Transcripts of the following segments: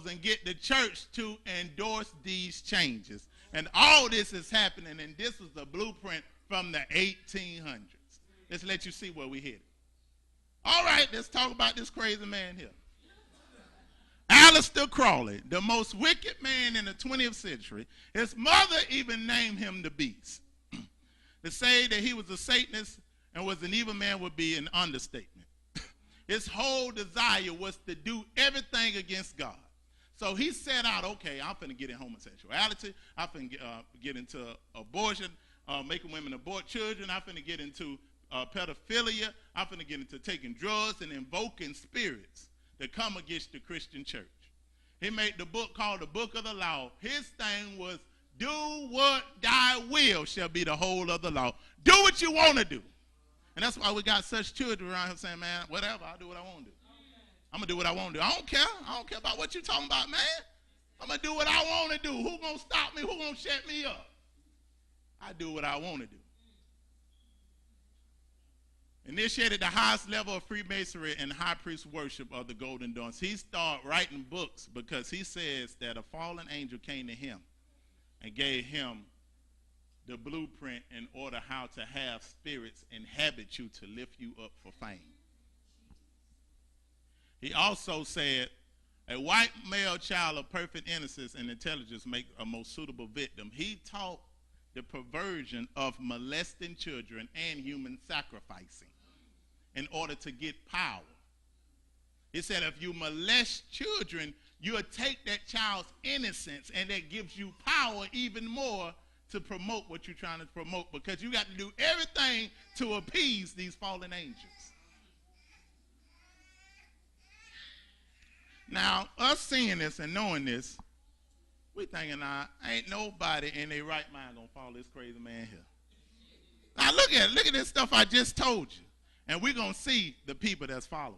and get the church to endorse these changes. And all this is happening, and this was the blueprint from the 1800s. Let's let you see where we headed. All right, let's talk about this crazy man here. Aleister Crowley, the most wicked man in the 20th century. His mother even named him the Beast. To say that he was a Satanist and was an evil man would be an understatement. His whole desire was to do everything against God. So he set out, okay, I'm finna get in homosexuality. I'm finna get into abortion, making women abort children. I'm finna get into pedophilia. I'm finna get into taking drugs and invoking spirits that come against the Christian church. He made the book called the Book of the Law. His thing was, do what thy will shall be the whole of the law. Do what you want to do. And that's why we got such children around here saying, man, whatever, I'll do what I want to do. I'm going to do what I want to do. I don't care. I don't care about what you're talking about, man. I'm going to do what I want to do. Who going to stop me? Who going to shut me up? I do what I want to do. Initiated the highest level of Freemasonry and high priest worship of the Golden Dawns. He started writing books because he says that a fallen angel came to him and gave him the blueprint in order how to have spirits inhabit you to lift you up for fame. He also said, a white male child of perfect innocence and intelligence make a most suitable victim. He taught the perversion of molesting children and human sacrificing in order to get power. He said if you molest children, you'll take that child's innocence, and that gives you power even more to promote what you're trying to promote, because you got to do everything to appease these fallen angels. Now, us seeing this and knowing this, we thinking, ain't nobody in their right mind gonna follow this crazy man here. Now look at this stuff I just told you, and we're gonna see the people that's following.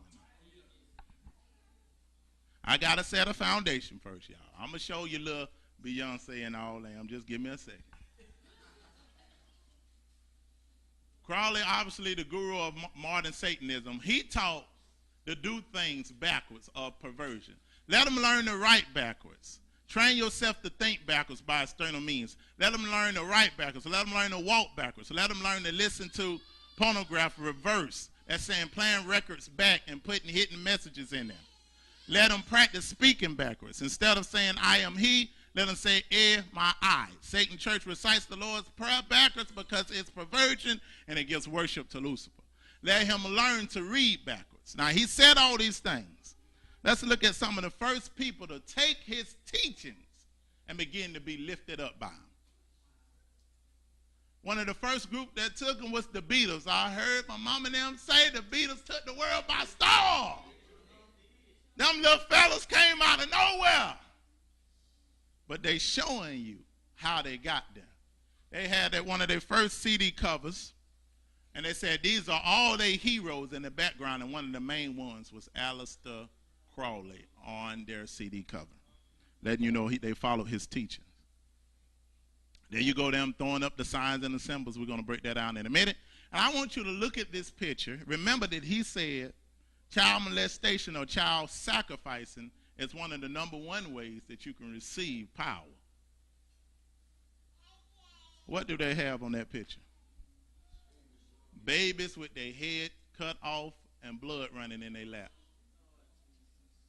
I gotta set a foundation first, y'all. I'm gonna show you little Beyonce and all that. Just give me a second. Crowley, obviously the guru of modern Satanism, he taught to do things backwards of perversion. Let them learn to write backwards. Train yourself to think backwards by external means. Let them learn to write backwards. Let them learn to walk backwards. Let them learn to listen to pornograph reverse. That's saying playing records back and putting hidden messages in them. Let them practice speaking backwards. Instead of saying, I am he, let them say, my I. Satan Church recites the Lord's Prayer backwards because it's perversion and it gives worship to Lucifer. Let him learn to read backwards. Now, he said all these things. Let's look at some of the first people to take his teachings and begin to be lifted up by him. One of the first group that took him was the Beatles. I heard my mom and them say the Beatles took the world by storm. Them little fellas came out of nowhere. But they showing you how they got there. They had one of their first CD covers, and they said these are all their heroes in the background, and one of the main ones was Aleister Crowley on their CD cover, letting you know they followed his teachings. There you go, them throwing up the signs and the symbols. We're going to break that down in a minute. And I want you to look at this picture. Remember that he said child molestation or child sacrificing is one of the #1 ways that you can receive power. What do they have on that picture? Babies with their head cut off and blood running in their lap.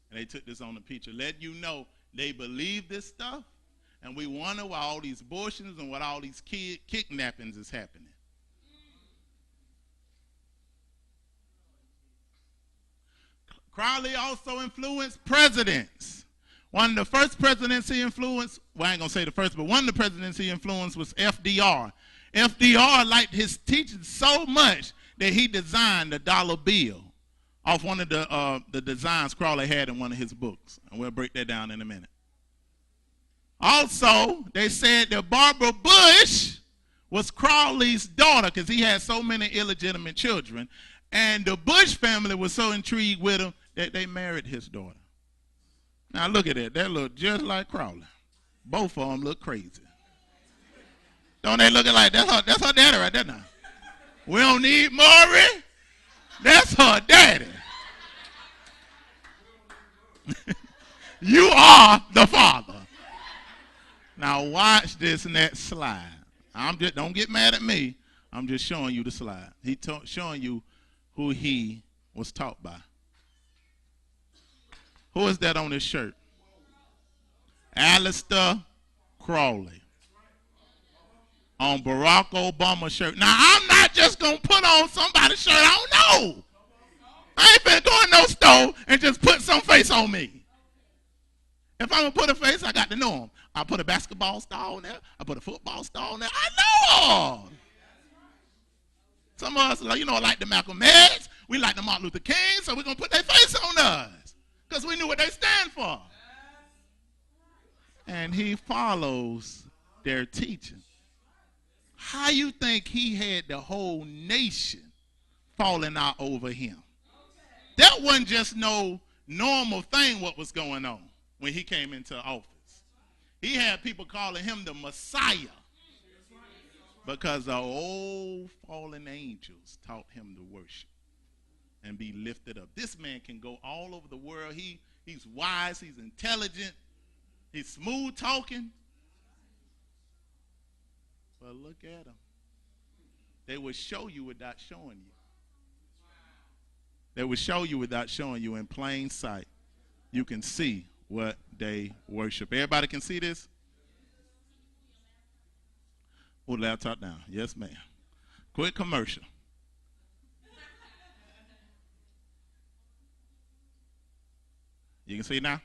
And they took this on the picture, letting you know they believe this stuff, and we wonder why all these abortions and what all these kidnappings is happening. Crowley also influenced presidents. One of the first presidents he influenced, well, I ain't going to say the first, but one of the presidents he influenced was FDR. FDR liked his teachings so much that he designed a dollar bill off one of the designs Crowley had in one of his books. And we'll break that down in a minute. Also, they said that Barbara Bush was Crowley's daughter because he had so many illegitimate children. And the Bush family was so intrigued with him that they married his daughter. Now look at that. That look just like Crowley. Both of them look crazy. Don't they look like that's her daddy right there now. We don't need Maury. That's her daddy. You are the Father. Now watch this next slide. Don't get mad at me. I'm just showing you the slide. Showing you who he was taught by. Who is that on his shirt? Alester Crowley. On Barack Obama's shirt. Now, I'm not just going to put on somebody's shirt I don't know. I ain't finna go in no store and just put some face on me. If I'm going to put a face, I got to know him. I put a basketball star on there. I put a football star on there. I know them. Some of us, like the Malcolm X. We like the Martin Luther King, so we're going to put their face on us because we knew what they stand for. And he follows their teaching. How you think he had the whole nation falling out over him? That wasn't just no normal thing what was going on when he came into office. He had people calling him the Messiah because the old fallen angels taught him to worship and be lifted up. This man can go all over the world. He's wise, he's intelligent, he's smooth talking. But look at them. They will show you without showing you. They will show you without showing you in plain sight. You can see what they worship. Everybody can see this? Put the laptop down. Yes, ma'am. Quick commercial. You can see now?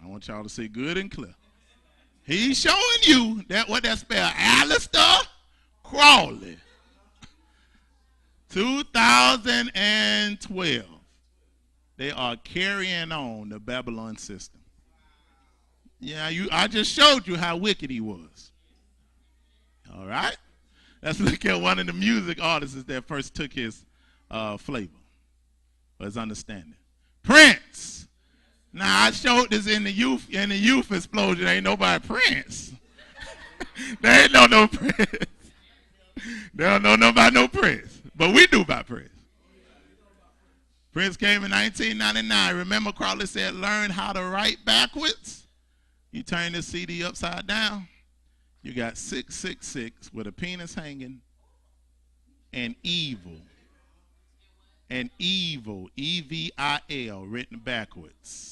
I want y'all to see good and clear. He's showing you what that spell, Aleister Crowley. 2012. They are carrying on the Babylon system. Yeah, I just showed you how wicked he was. All right? Let's look at one of the music artists that first took his flavor, or his understanding. Prince. Now, I showed this in the youth explosion. Ain't nobody Prince. They ain't no Prince. They don't know nobody no Prince. But we do about Prince. Prince came in 1999. Remember Crowley said, learn how to write backwards? You turn this CD upside down. You got 666 with a penis hanging and evil. And evil, E-V-I-L, written backwards.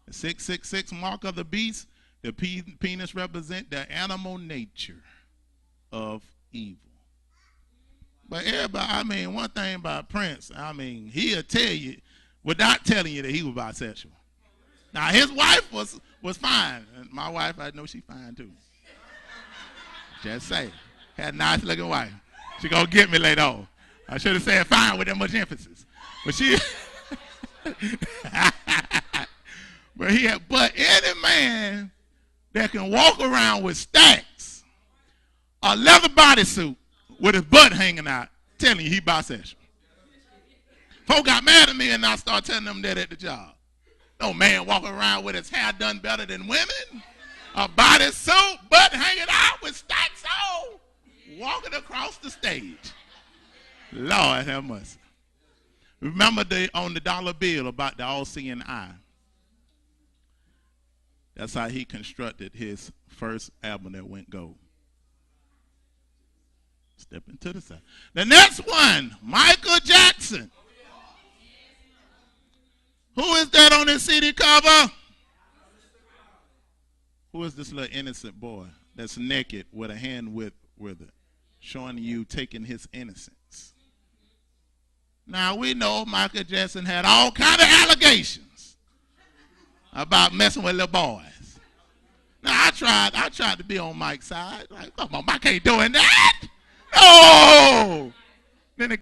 The 666 mark of the beast, the penis represent the animal nature of evil. But everybody, one thing about Prince, he'll tell you, without telling you that he was bisexual. Now, his wife was fine. And my wife, I know she's fine too. Just say, had a nice looking wife. She gonna get me later on. I should have said fine with that much emphasis. But but any man that can walk around with stacks, a leather bodysuit with his butt hanging out, telling you he bisexual. Folk got mad at me and I started telling them that at the job. No man walking around with his hair done better than women. A bodysuit, butt hanging out with stacks on, walking across the stage. Lord have mercy. Remember on the dollar bill about the all-seeing eye. That's how he constructed his first album that went gold. Stepping to the side. The next one, Michael Jackson. Who is that on this CD cover? Who is this little innocent boy that's naked with a hand with it, showing you taking his innocence? Now, we know Michael Jackson had all kind of allegations about messing with little boys. Now, I tried to be on Mike's side. Like, come on, Mike ain't doing that. No! Then